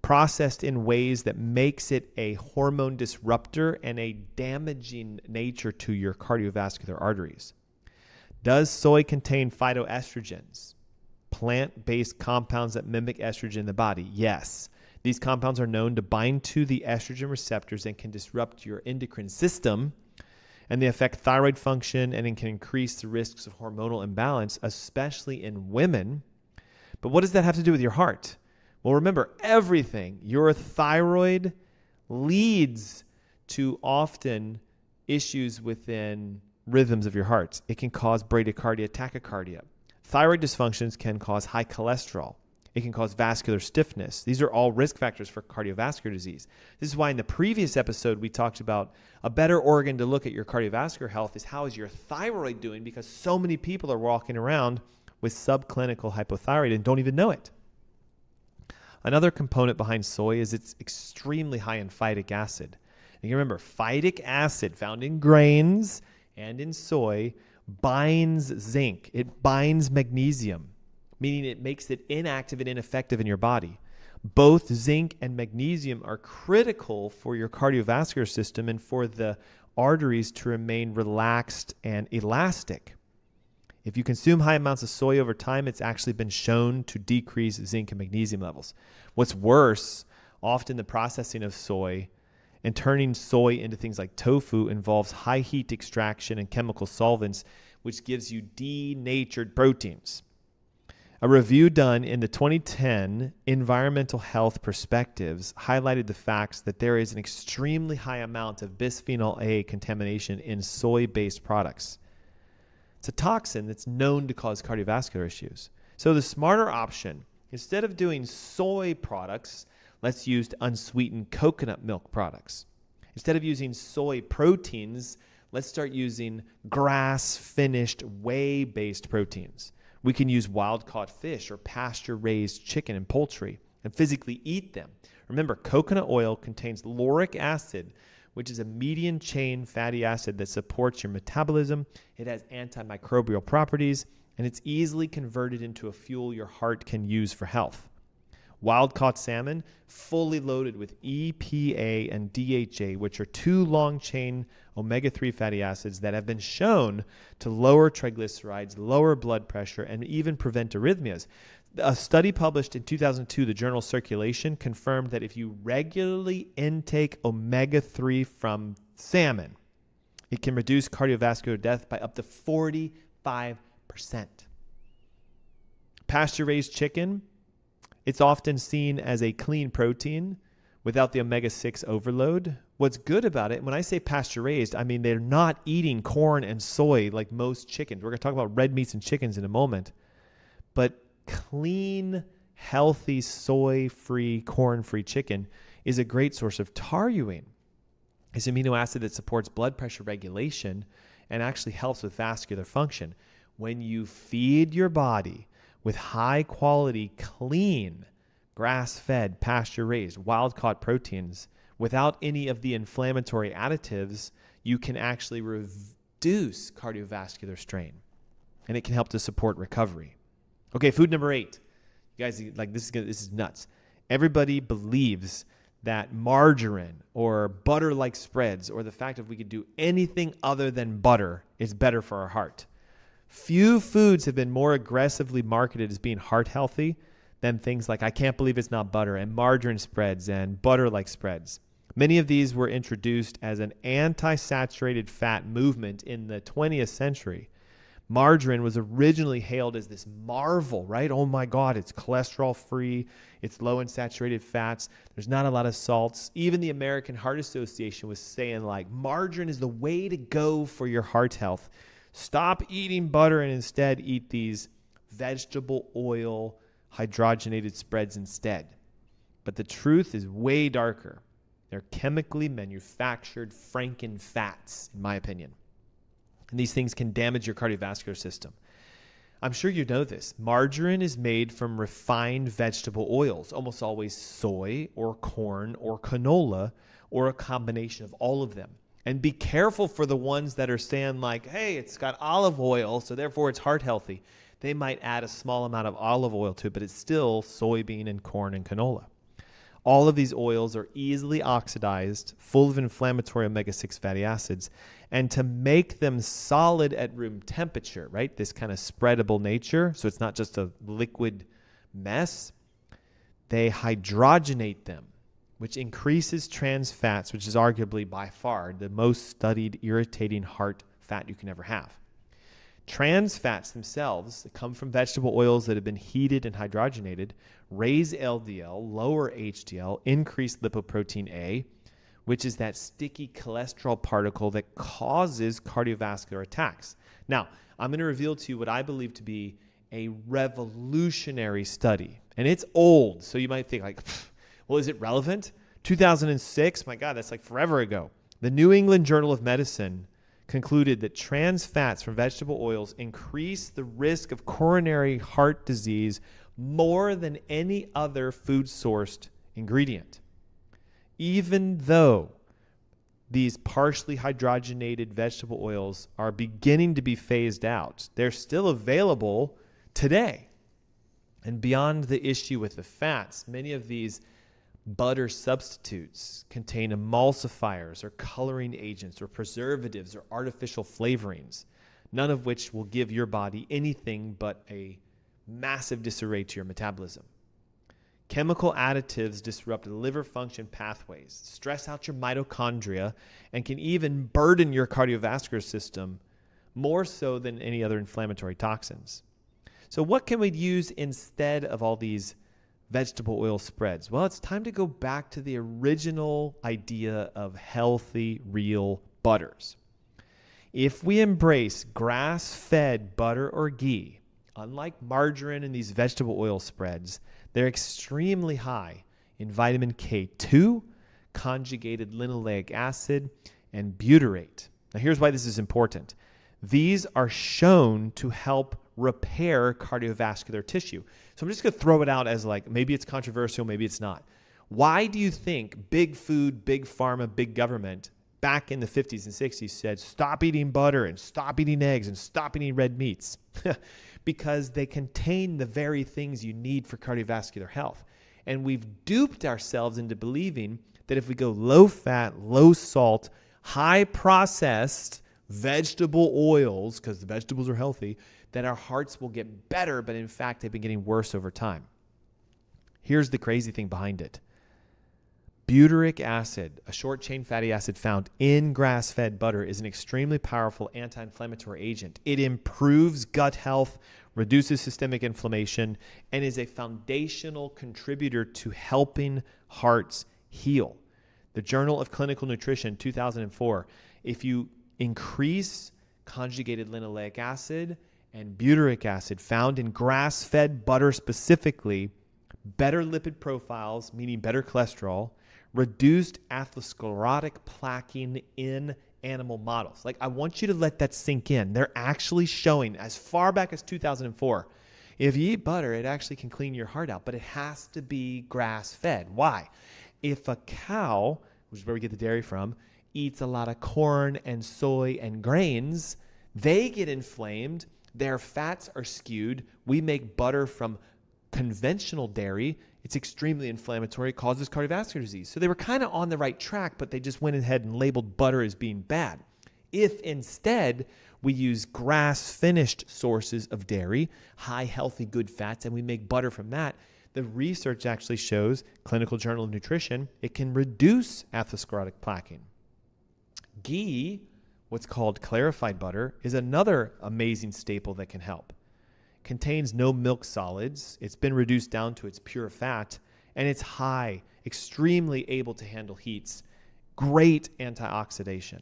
[SPEAKER 1] processed in ways that makes it a hormone disruptor and a damaging nature to your cardiovascular arteries. Does soy contain phytoestrogens, plant-based compounds that mimic estrogen in the body? Yes. These compounds are known to bind to the estrogen receptors and can disrupt your endocrine system, and they affect thyroid function and it can increase the risks of hormonal imbalance, especially in women. But what does that have to do with your heart? Well, remember, everything, your thyroid leads to often issues within rhythms of your heart. It can cause bradycardia, tachycardia. Thyroid dysfunctions can cause high cholesterol. It can cause vascular stiffness. These are all risk factors for cardiovascular disease. This is why in the previous episode we talked about a better organ to look at your cardiovascular health is how is your thyroid doing, because so many people are walking around with subclinical hypothyroid and don't even know it. Another component behind soy is it's extremely high in phytic acid. And you remember, phytic acid found in grains and in soy binds zinc. It binds magnesium, meaning it makes it inactive and ineffective in your body. Both zinc and magnesium are critical for your cardiovascular system and for the arteries to remain relaxed and elastic. If you consume high amounts of soy over time, it's actually been shown to decrease zinc and magnesium levels. What's worse, often the processing of soy and turning soy into things like tofu involves high heat extraction and chemical solvents, which gives you denatured proteins. A review done in the 2010 Environmental Health Perspectives highlighted the facts that there is an extremely high amount of bisphenol A contamination in soy-based products. It's a toxin that's known to cause cardiovascular issues. So the smarter option, instead of doing soy products, let's use unsweetened coconut milk products. Instead of using soy proteins, let's start using grass-finished whey-based proteins. We can use wild-caught fish or pasture-raised chicken and poultry and physically eat them. Remember, coconut oil contains lauric acid, which is a medium-chain fatty acid that supports your metabolism. It has antimicrobial properties, and it's easily converted into a fuel your heart can use for health. Wild-caught salmon, fully loaded with EPA and DHA, which are two long-chain omega-3 fatty acids that have been shown to lower triglycerides, lower blood pressure, and even prevent arrhythmias. A study published in 2002, the journal Circulation, confirmed that if you regularly intake omega-3 from salmon, it can reduce cardiovascular death by up to 45%. Pasture-raised chicken, it's often seen as a clean protein without the omega-6 overload. What's good about it, when I say pasture-raised, I mean they're not eating corn and soy like most chickens. We're going to talk about red meats and chickens in a moment. But clean, healthy, soy-free, corn-free chicken is a great source of taurine. It's an amino acid that supports blood pressure regulation and actually helps with vascular function. When you feed your body with high-quality, clean, grass-fed, pasture-raised, wild-caught proteins without any of the inflammatory additives, you can actually reduce cardiovascular strain, and it can help to support recovery. Okay, food number 8. You guys, like this is nuts. Everybody believes that margarine or butter-like spreads or the fact that we could do anything other than butter is better for our heart. Few foods have been more aggressively marketed as being heart healthy than things like I can't believe it's not butter and margarine spreads and butter-like spreads. Many of these were introduced as an anti-saturated fat movement in the 20th century. Margarine was originally hailed as this marvel, right? Oh my God, it's cholesterol-free, it's low in saturated fats, there's not a lot of salts. Even the American Heart Association was saying like margarine is the way to go for your heart health. Stop eating butter and instead eat these vegetable oil hydrogenated spreads instead. But the truth is way darker. They're chemically manufactured Franken fats, in my opinion. And these things can damage your cardiovascular system. I'm sure you know this. Margarine is made from refined vegetable oils, almost always soy or corn or canola or a combination of all of them. And be careful for the ones that are saying like, hey, it's got olive oil, so therefore it's heart healthy. They might add a small amount of olive oil to it, but it's still soybean and corn and canola. All of these oils are easily oxidized, full of inflammatory omega-6 fatty acids. And to make them solid at room temperature, right, this kind of spreadable nature, so it's not just a liquid mess, they hydrogenate them, which increases trans fats, which is arguably by far the most studied irritating heart fat you can ever have. Trans fats themselves that come from vegetable oils that have been heated and hydrogenated raise LDL, lower HDL, increase lipoprotein A, which is that sticky cholesterol particle that causes cardiovascular attacks. Now, I'm going to reveal to you what I believe to be a revolutionary study. And it's old, so you might think like, well, is it relevant? 2006, my God, that's like forever ago. The New England Journal of Medicine concluded that trans fats from vegetable oils increase the risk of coronary heart disease more than any other food-sourced ingredient. Even though these partially hydrogenated vegetable oils are beginning to be phased out, they're still available today. And beyond the issue with the fats, many of these butter substitutes contain emulsifiers or coloring agents or preservatives or artificial flavorings, none of which will give your body anything but a massive disarray to your metabolism. Chemical additives disrupt liver function pathways, stress out your mitochondria, and can even burden your cardiovascular system more so than any other inflammatory toxins. So what can we use instead of all these vegetable oil spreads? Well, it's time to go back to the original idea of healthy, real butters. If we embrace grass-fed butter or ghee, unlike margarine and these vegetable oil spreads, they're extremely high in vitamin K2, conjugated linoleic acid, and butyrate. Now, here's why this is important. These are shown to help repair cardiovascular tissue. So I'm just going to throw it out as like, maybe it's controversial, maybe it's not. Why do you think big food, big pharma, big government back in the 50s and 60s said, stop eating butter and stop eating eggs and stop eating red meats? Because they contain the very things you need for cardiovascular health. And we've duped ourselves into believing that if we go low fat, low salt, high processed vegetable oils, because the vegetables are healthy, that our hearts will get better, but in fact, they've been getting worse over time. Here's the crazy thing behind it. Butyric acid, a short-chain fatty acid found in grass-fed butter, is an extremely powerful anti-inflammatory agent. It improves gut health, reduces systemic inflammation, and is a foundational contributor to helping hearts heal. The Journal of Clinical Nutrition, 2004, if you increase conjugated linoleic acid and butyric acid found in grass-fed butter specifically, better lipid profiles, meaning better cholesterol, reduced atherosclerotic plaquing in animal models. Like, I want you to let that sink in. They're actually showing, as far back as 2004, if you eat butter, it actually can clean your heart out, but it has to be grass-fed. Why? If a cow, which is where we get the dairy from, eats a lot of corn and soy and grains, they get inflamed, their fats are skewed. We make butter from conventional dairy. It's extremely inflammatory. It causes cardiovascular disease. So they were kind of on the right track, but they just went ahead and labeled butter as being bad. If instead we use grass-finished sources of dairy, high, healthy, good fats, and we make butter from that, the research actually shows, Clinical Journal of Nutrition, it can reduce atherosclerotic plaquing. Ghee, what's called clarified butter, is another amazing staple that can help. Contains no milk solids. It's been reduced down to its pure fat, and it's high, extremely able to handle heats, great antioxidation,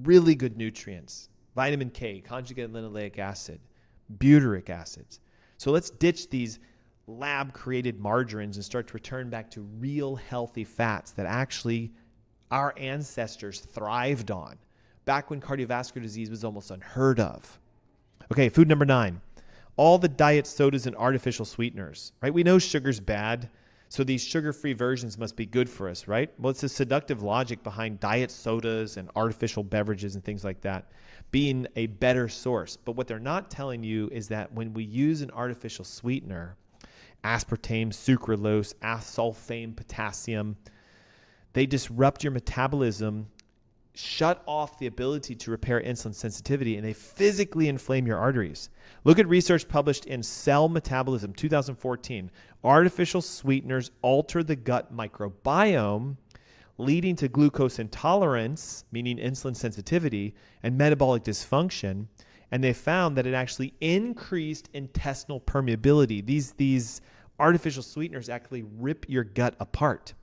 [SPEAKER 1] really good nutrients, vitamin K, conjugated linoleic acid, butyric acids. So let's ditch these lab-created margarines and start to return back to real healthy fats that actually our ancestors thrived on back when cardiovascular disease was almost unheard of. Okay, food number 9. All the diet sodas and artificial sweeteners, right? We know sugar's bad, so these sugar-free versions must be good for us, right? Well, it's a seductive logic behind diet sodas and artificial beverages and things like that being a better source. But what they're not telling you is that when we use an artificial sweetener, aspartame, sucralose, acesulfame, potassium, they disrupt your metabolism, shut off the ability to repair insulin sensitivity, and they physically inflame your arteries. Look at research published in Cell Metabolism 2014. Artificial sweeteners alter the gut microbiome, leading to glucose intolerance, meaning insulin sensitivity, and metabolic dysfunction. And they found that it actually increased intestinal permeability. These artificial sweeteners actually rip your gut apart.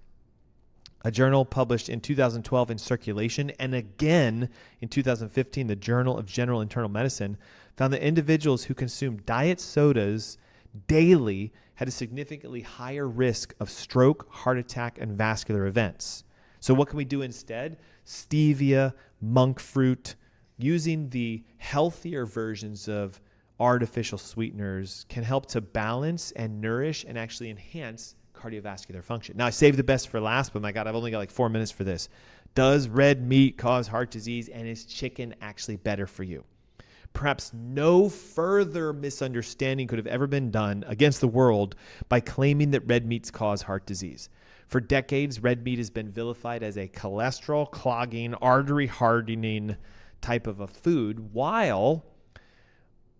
[SPEAKER 1] A journal published in 2012 in Circulation, and again in 2015, the Journal of General Internal Medicine, found that individuals who consumed diet sodas daily had a significantly higher risk of stroke, heart attack, and vascular events. So what can we do instead? Stevia, monk fruit, using the healthier versions of artificial sweeteners can help to balance and nourish and actually enhance cardiovascular function. Now, I saved the best for last, but my God, I've only got like 4 minutes for this. Does red meat cause heart disease, and is chicken actually better for you? Perhaps no further misunderstanding could have ever been done against the world by claiming that red meats cause heart disease. For decades, red meat has been vilified as a cholesterol clogging, artery hardening type of a food, while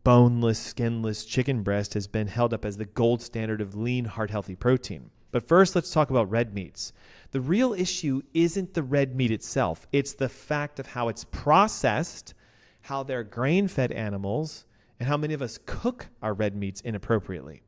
[SPEAKER 1] boneless, skinless chicken breast has been held up as the gold standard of lean, heart-healthy protein. But first, let's talk about red meats. The real issue isn't the red meat itself. It's the fact of how it's processed, how they're grain-fed animals, and how many of us cook our red meats inappropriately.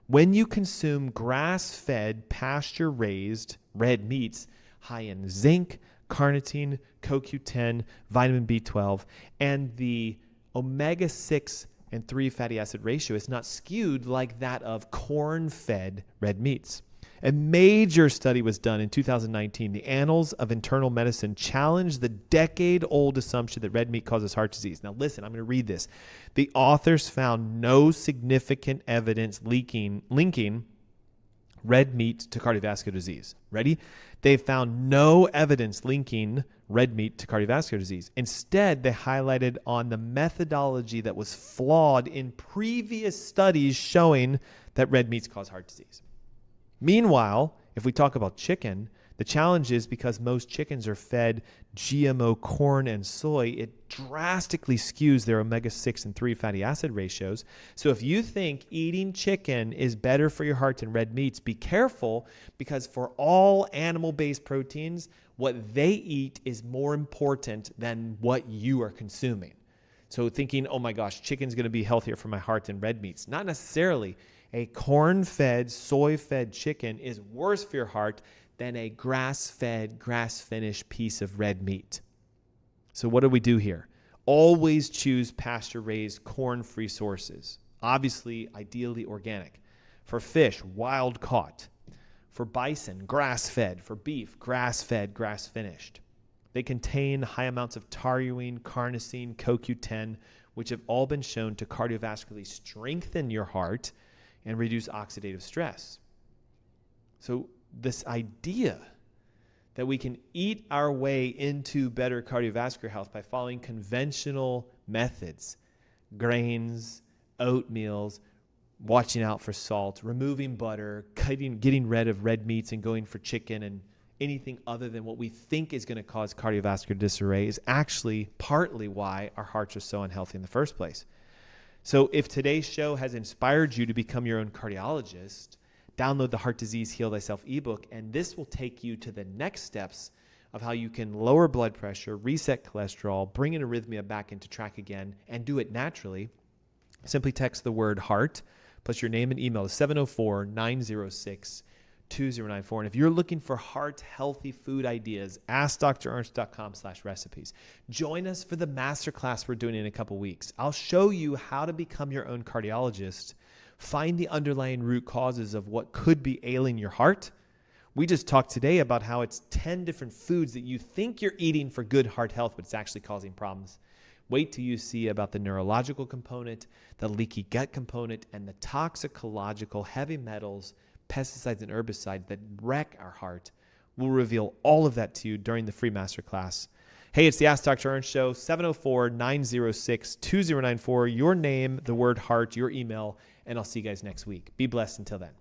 [SPEAKER 1] When you consume grass-fed, pasture-raised red meats high in zinc, carnitine, CoQ10, vitamin B12, and the omega-6 and 3 fatty acid ratio is not skewed like that of corn-fed red meats. A major study was done in 2019. The Annals of Internal Medicine challenged the decade-old assumption that red meat causes heart disease. Now listen, I'm going to read this. The authors found no significant evidence linking red meat to cardiovascular disease. Ready? They found no evidence linking red meat to cardiovascular disease. Instead, they highlighted on the methodology that was flawed in previous studies showing that red meats cause heart disease. Meanwhile, if we talk about chicken, the challenge is because most chickens are fed GMO corn and soy, it drastically skews their omega-6 and 3 fatty acid ratios. So if you think eating chicken is better for your heart than red meats, be careful, because for all animal-based proteins, what they eat is more important than what you are consuming. So thinking, oh my gosh, chicken's going to be healthier for my heart than red meats. Not necessarily. A corn-fed, soy-fed chicken is worse for your heart than a grass-fed, grass-finished piece of red meat. So what do we do here? Always choose pasture-raised, corn-free sources. Obviously, ideally organic. For fish, wild-caught. For bison, grass-fed. For beef, grass-fed, grass-finished. They contain high amounts of taurine, carnosine, CoQ10, which have all been shown to cardiovascularly strengthen your heart and reduce oxidative stress. So this idea that we can eat our way into better cardiovascular health by following conventional methods, grains, oatmeals, watching out for salt, removing butter, getting rid of red meats and going for chicken and anything other than what we think is going to cause cardiovascular disarray is actually partly why our hearts are so unhealthy in the first place. So if today's show has inspired you to become your own cardiologist, download the Heart Disease Heal Thyself ebook, and this will take you to the next steps of how you can lower blood pressure, reset cholesterol, bring an arrhythmia back into track again, and do it naturally. Simply text the word HEART plus your name and email to 704-906-2094. And if you're looking for heart-healthy food ideas, AskDrErnst.com/recipes. Join us for the masterclass we're doing in a couple weeks. I'll show you how to become your own cardiologist, find the underlying root causes of what could be ailing your heart. We just talked today about how it's 10 different foods that you think you're eating for good heart health, but it's actually causing problems. Wait till you see about the neurological component, the leaky gut component, and the toxicological heavy metals, pesticides, and herbicides that wreck our heart. We'll reveal all of that to you during the free masterclass. Hey, it's the Ask Dr. Ernst Show, 704-906-2094. Your name, the word heart, your email, and I'll see you guys next week. Be blessed until then.